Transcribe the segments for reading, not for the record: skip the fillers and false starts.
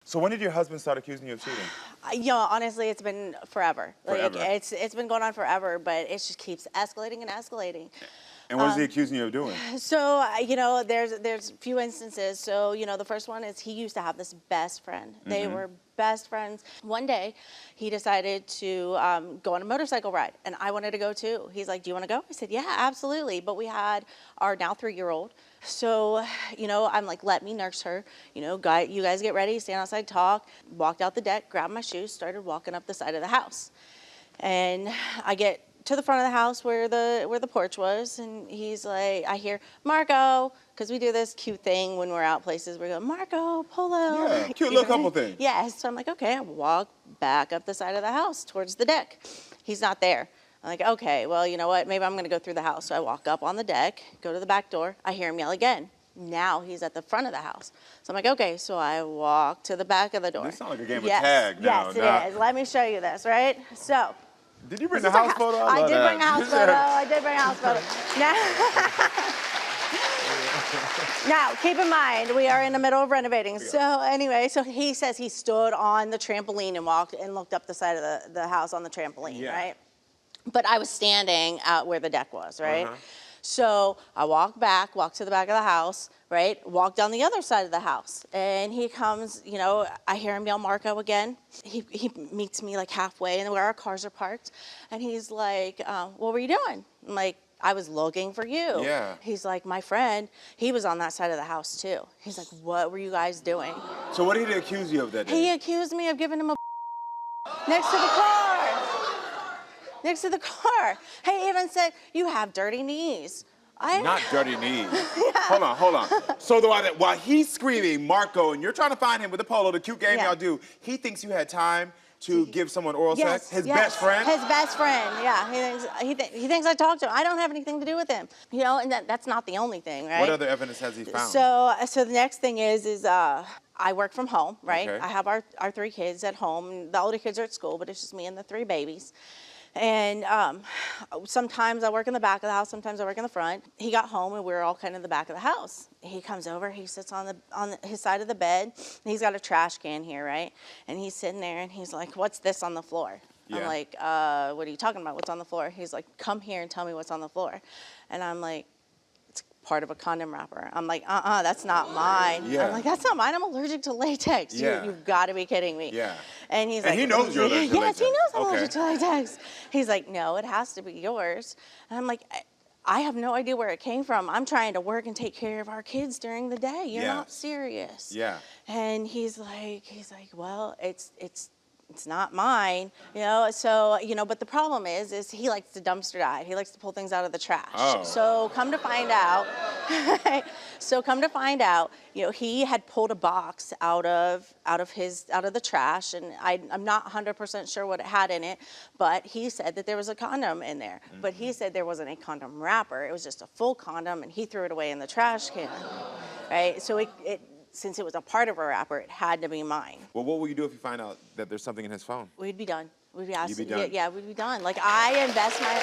So when did your husband start accusing you of cheating? You know, honestly, it's been forever. Forever. Like, it's been going on forever, but it just keeps escalating and escalating. And what is he accusing you of doing? So, you know, there's a few instances. So, you know, the first one is he used to have this best friend. They were best friends. One day, he decided to go on a motorcycle ride, and I wanted to go too. He's like, do you want to go? I said, yeah, absolutely. But we had our now 3-year-old. So, you know, I'm like, let me nurse her. You know, you guys get ready, stand outside, talk. Walked out the deck, grabbed my shoes, started walking up the side of the house. And I get to the front of the house where the porch was, and he's like, I hear, Marco, because we do this cute thing when we're out places. We go, Marco, Polo. Yeah, cute little couple thing. Yes, so I'm like, okay, I walk back up the side of the house towards the deck. He's not there. I'm like, okay, well, you know what, maybe I'm gonna go through the house. So I walk up on the deck, go to the back door, I hear him yell again. Now he's at the front of the house. So I'm like, okay, so I walk to the back of the door. This sounds like a game of tag now. Yes, it is. Let me show you this, right? So. Did you bring the house photo? I did bring a house photo. I did bring a house photo. Now, keep in mind, we are in the middle of renovating. So anyway, so he says he stood on the trampoline and walked and looked up the side of the house on the trampoline, right? But I was standing out where the deck was, right? So I walk to the back of the house, right? Walk down the other side of the house. And he comes, you know, I hear him yell Marco again. He meets me like halfway and where our cars are parked. And he's like, what were you doing? I'm like, I was looking for you. Yeah. He's like, my friend, he was on that side of the house too. He's like, what were you guys doing? So what did he accuse you of that day? He accused me of giving him a next to the car. Next to the car. He even said, you have dirty knees. Not dirty knees. Hold on. So while he's screaming Marco and you're trying to find him with the polo, the cute game y'all do, he thinks you had time to give someone oral sex? His best friend? His best friend, yeah. He thinks I talked to him. I don't have anything to do with him. You know, and that's not the only thing, right? What other evidence has he found? So the next thing is I work from home, right? Okay. I have our 3 kids at home. The older kids are at school, but it's just me and the 3 babies. And sometimes I work in the back of the house, sometimes I work in the front. He got home and we were all kind of in the back of the house. He comes over, he sits on his side of the bed, and he's got a trash can here, right? And he's sitting there and he's like, what's this on the floor? Yeah. I'm like, what are you talking about? What's on the floor? He's like, come here and tell me what's on the floor. And I'm like, it's part of a condom wrapper. I'm like, that's not mine. Yeah. I'm like, that's not mine. I'm allergic to latex. Yeah. You've got to be kidding me. Yeah. And he's like, he knows you're allergic to latex. Yes, he knows I'm allergic to latex. He's like, no, it has to be yours. And I'm like, I have no idea where it came from. I'm trying to work and take care of our kids during the day. You're not serious. Yeah. And he's like, well, it's not mine, you know. So, you know, but the problem is he likes to dumpster dive. He likes to pull things out of the trash. Oh. So come to find out, you know, he had pulled a box out of the trash, and I'm not 100% sure what it had in it, but he said that there was a condom in there. But he said there wasn't a condom wrapper. It was just a full condom, and he threw it away in the trash can, right? So since it was a part of a wrapper, it had to be mine. Well, what will you do if you find out that there's something in his phone? We'd be done. We'd be You'd be done? Yeah, we'd be done. Like, I invest my...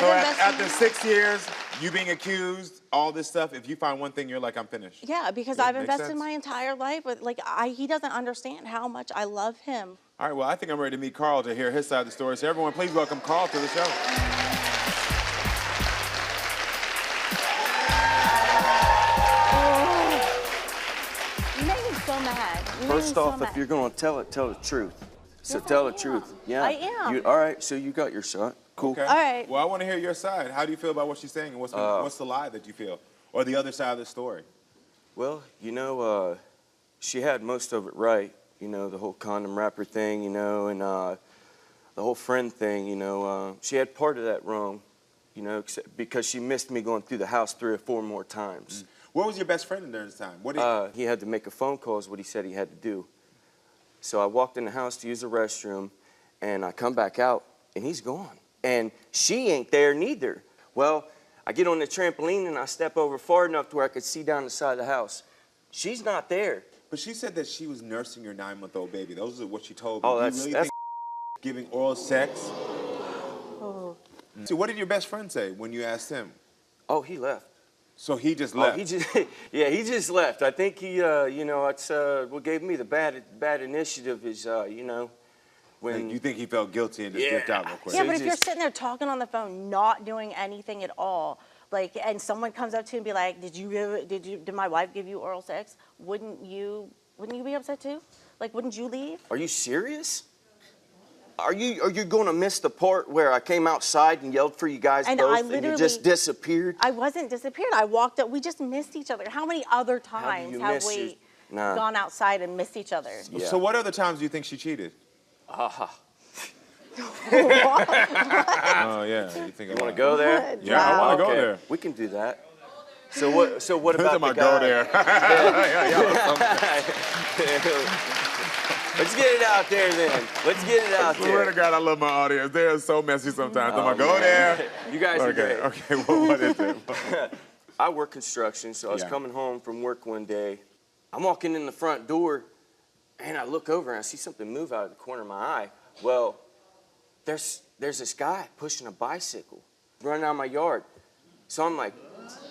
So after 6 years, you being accused, all this stuff, if you find one thing, you're like, I'm finished. Yeah, because I've invested my entire life with, like, he doesn't understand how much I love him. All right, well, I think I'm ready to meet Carl to hear his side of the story. So everyone, please welcome Carl to the show. So mad. First off, if you're going to tell it, tell the truth. So Yes, tell I the truth. am. Yeah. I am. All right, so you got your shot. Cool. Okay. All right. Well, I want to hear your side. How do you feel about what she's saying, and what's the lie that you feel, or the other side of the story? Well, you know, she had most of it right. You know, the whole condom wrapper thing, you know, and the whole friend thing, you know. She had part of that wrong, you know, because she missed me going through the house 3 or 4 more times. Where was your best friend during this time? He had to make a phone call is what he said he had to do. So I walked in the house to use the restroom, and I come back out, and he's gone. And she ain't there neither. Well, I get on the trampoline, and I step over far enough to where I could see down the side of the house. She's not there. But she said that she was nursing your 9-month-old baby. Those are what she told me. Oh, Do you really think giving oral sex? Oh. So what did your best friend say when you asked him? Oh, he left. So he just left? Oh, he just left. I think he, you know, it's what gave me the bad initiative is, you know, when... Like you think he felt guilty and just dipped out real quick? Yeah, So but he if you're just- sitting there talking on the phone, not doing anything at all, like, and someone comes up to you and be like, did my wife give you oral sex? Wouldn't you be upset too? Like, wouldn't you leave? Are you serious? Are you going to miss the part where I came outside and yelled for you guys And both I and you literally- just disappeared? I wasn't disappeared. I walked up. We just missed each other. How many other How do times you have miss we Nah. gone outside and missed each other? Yeah. So what other times do you think she cheated? Oh, yeah. You think You want to go there? Yeah, I want to go Okay, there. we can do that. So what about the I guy? go there. Let's get it out there then. Let's get it out Swear to there. God, I love my audience. They are so messy sometimes. I'm Oh, going to go man. there. You guys are Okay, great. okay. Well, what is it? I work construction, so I was Yeah. coming home from work one day. I'm walking in the front door, and I look over and I see something move out of the corner of my eye. Well, there's this guy pushing a bicycle running out of my yard. So I'm like,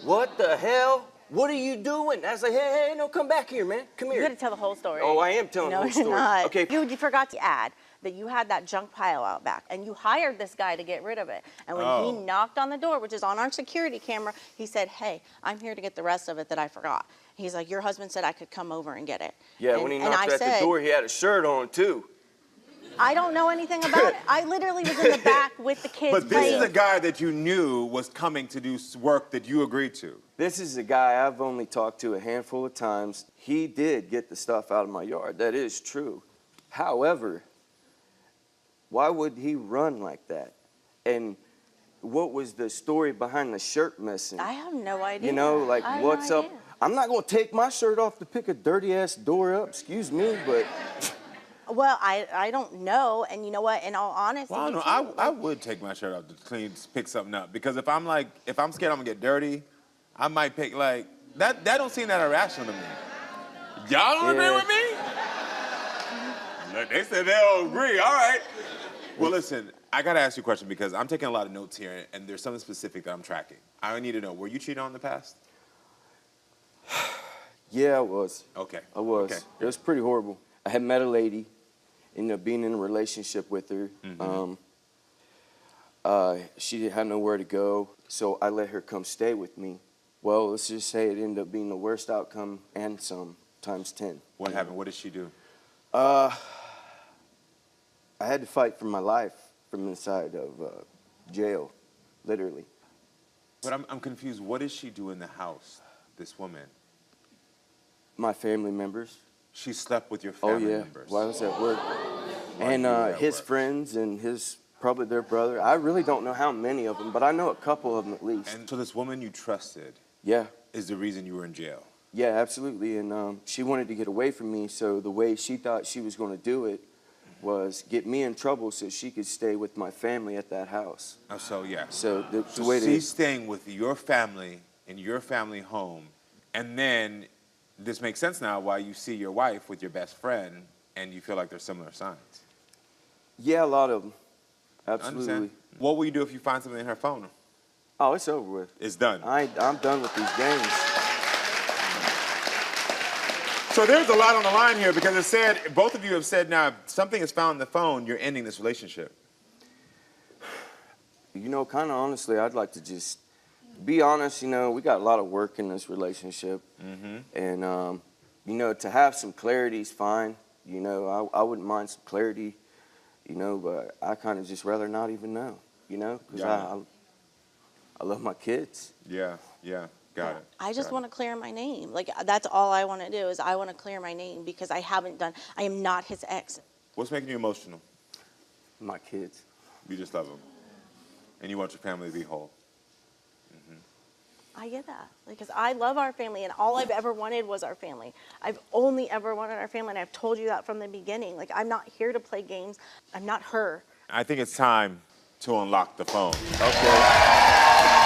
what the hell? What are you doing? I was like, hey, no, come back here, man. Come You here. got to tell the whole story. Oh, I am telling no, the whole you're story. not. Okay. You forgot to add that you had that junk pile out back, and you hired this guy to get rid of it. And when he knocked on the door, which is on our security camera, he said, hey, I'm here to get the rest of it that I forgot. He's like, your husband said I could come over and get it. Yeah, and, when he and knocked I at said, the door, he had a shirt on, too. I don't know anything about it. I literally was in the back with the kids But this playing. is a guy that you knew was coming to do work that you agreed to. This is a guy I've only talked to a handful of times. He did get the stuff out of my yard. That is true. However, why would he run like that? And what was the story behind the shirt missing? I have no idea. You know, like, I have what's no up? idea. I'm not going to take my shirt off to pick a dirty-ass door up, excuse me, but... Well, I don't know, and you know what? In all honesty, Well, I don't know. I would take my shirt off to pick something up because if I'm scared I'm gonna get dirty, I might pick like that. That don't seem that irrational to me. Y'all don't agree with me? Look, they said they don't agree. All right. Well, listen, I gotta ask you a question because I'm taking a lot of notes here, and there's something specific that I'm tracking. I need to know: were you cheated on in the past? Yeah, I was. Okay. I was. Okay. It was pretty horrible. I had met a lady, ended up being in a relationship with her. She had nowhere to go, so I let her come stay with me. Well, let's just say it ended up being the worst outcome and some, times 10. What happened? What did she do? I had to fight for my life from inside of jail, literally. But I'm confused. What did she do in the house, this woman? My family members. She slept with your Oh, family yeah. members. While I was at work. And you were at his work. friends and probably their brother. I really don't know how many of them, but I know a couple of them at least. And so this woman you trusted Yeah. is the reason you were in jail. Yeah, absolutely. And she wanted to get away from me, so the way she thought she was going to do it was get me in trouble so she could stay with my family at that house. Oh, so yeah. So the So way she's staying with your family in your family home, and then this makes sense now why you see your wife with your best friend and you feel like there's similar signs. Yeah, a lot of them. I Absolutely. understand. What will you do if you find something in her phone? Oh, it's over with. It's done. I'm done with these games. So there's a lot on the line here because it said, both of you have said now, if something is found in the phone, you're ending this relationship. You know, kind of honestly, I'd like to just be honest. You know, we got a lot of work in this relationship. And, you know, to have some clarity is fine. You know, I wouldn't mind some clarity, you know, but I kind of just rather not even know, you know, because I love my kids. Yeah, got it. I just want to clear my name. Like, that's all I want to do is I want to clear my name because I am not his ex. What's making you emotional? My kids. You just love them. And you want your family to be whole. I get that. Because I love our family, and all I've ever wanted was our family. I've only ever wanted our family, and I've told you that from the beginning. Like, I'm not here to play games. I'm not her. I think it's time to unlock the phone. Okay.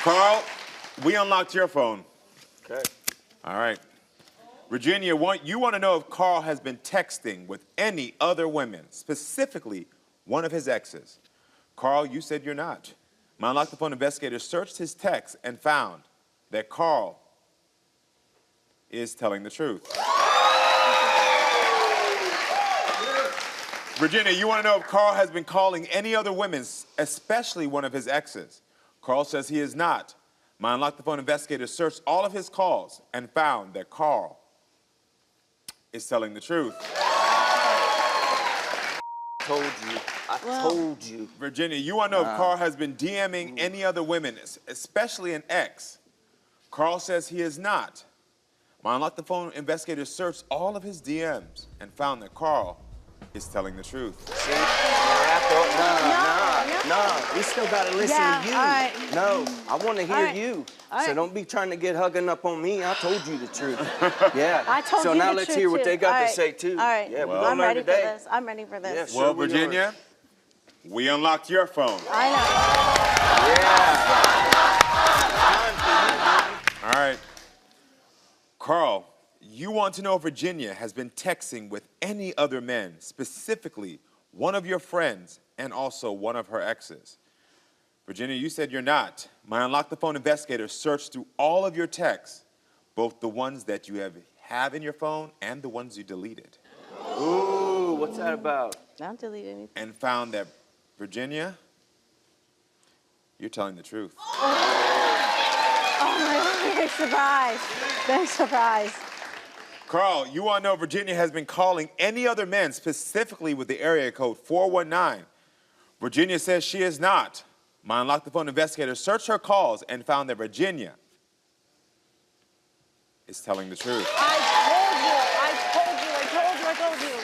Carl, we unlocked your phone. Okay. All right. Virginia, you want to know if Carl has been texting with any other women, specifically one of his exes. Carl, you said you're not. My unlocked the phone investigator searched his text and found that Carl is telling the truth. Virginia, you want to know if Carl has been calling any other women, especially one of his exes. Carl says he is not. My unlocked the phone investigator searched all of his calls and found that Carl is telling the truth. Told you. I told you. Virginia, you want to know if Carl has been DMing any other women, especially an ex. Carl says he is not. My unlocked the phone investigator searched all of his DMs and found that Carl is telling the truth. See? No. We still gotta listen to you. All right. No, I want to hear right. you. All So right. don't be trying to get hugging up on me. I told you the truth. Yeah. I told so you now the let's truth, hear what too. they got All to right. say too. All right. Yeah, Well, we're I'm gonna learn ready today. for this. I'm ready for this. Yes. Well, Sure we Virginia, we unlocked your phone. I Yeah. All right. Carl, you want to know if Virginia has been texting with any other men, specifically one of your friends and also one of her exes. Virginia, you said you're not. My unlock the phone investigator searched through all of your texts, both the ones that you have in your phone and the ones you deleted, Ooh, what's that about? don't delete anything. and found that, Virginia, you're telling the truth. Oh my God, big surprise. Big surprise. Carl, you want to know Virginia has been calling any other men, specifically with the area code 419. Virginia says she is not. My unlock the phone investigator searched her calls and found that Virginia is telling the truth. I told you.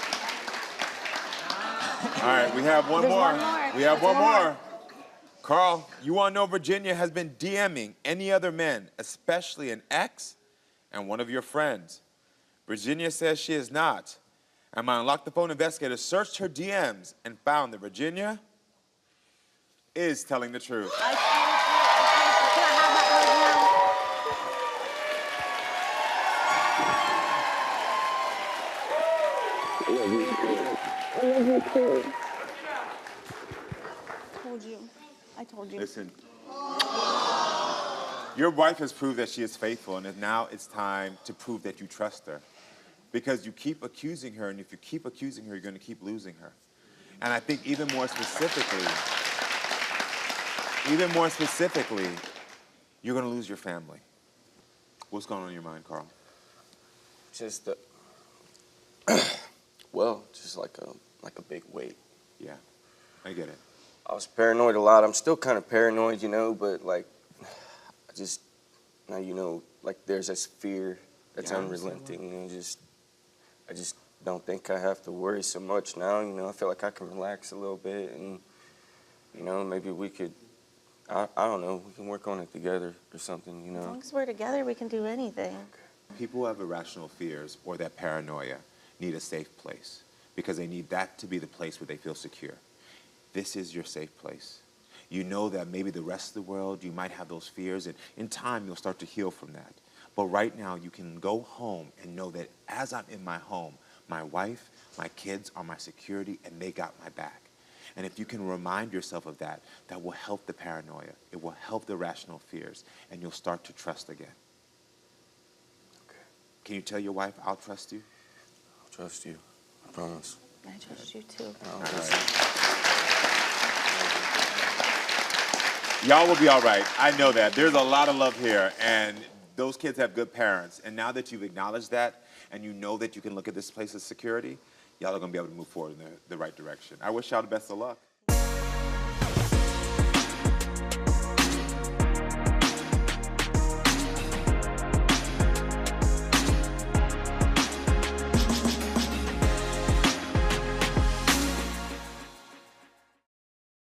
All right, we have one There's more. one more. We have There's one one more. more. Carl, you want to know Virginia has been DMing any other men, especially an ex and one of your friends. Virginia says she is not. And my unlock the phone investigator searched her DMs and found that Virginia is telling the truth. I told you. Can I have that I told you. Listen, your wife has proved that she is faithful, and now it's time to prove that you trust her. Because you keep accusing her, and if you keep accusing her, you're going to keep losing her. And I think even more specifically, you're going to lose your family. What's going on in your mind, Carl? Just well, just like a big weight. Yeah, I get it. I was paranoid a lot. I'm still kind of paranoid, you know, but like, I just, now you know, like there's this fear that's Yeah, I understand unrelenting, and I just don't think I have to worry so much now, you know. I feel like I can relax a little bit, and, you know, maybe we could, I don't know, we can work on it together or something, you As know. long as we're together, we can do anything. People who have irrational fears or that paranoia need a safe place because they need that to be the place where they feel secure. This is your safe place. You know that maybe the rest of the world, you might have those fears, and in time, you'll start to heal from that. But right now, you can go home and know that as I'm in my home, my wife, my kids are my security, and they got my back. And if you can remind yourself of that, that will help the paranoia. It will help the rational fears, and you'll start to trust again. Okay. Can you tell your wife, I'll trust you? I'll trust you. I promise. I trust you too. I'll All trust right. Y'all will be all right. I know that. There's a lot of love here, and those kids have good parents. And now that you've acknowledged that, and you know that you can look at this place as security, y'all are going to be able to move forward in the right direction. I wish y'all the best of luck.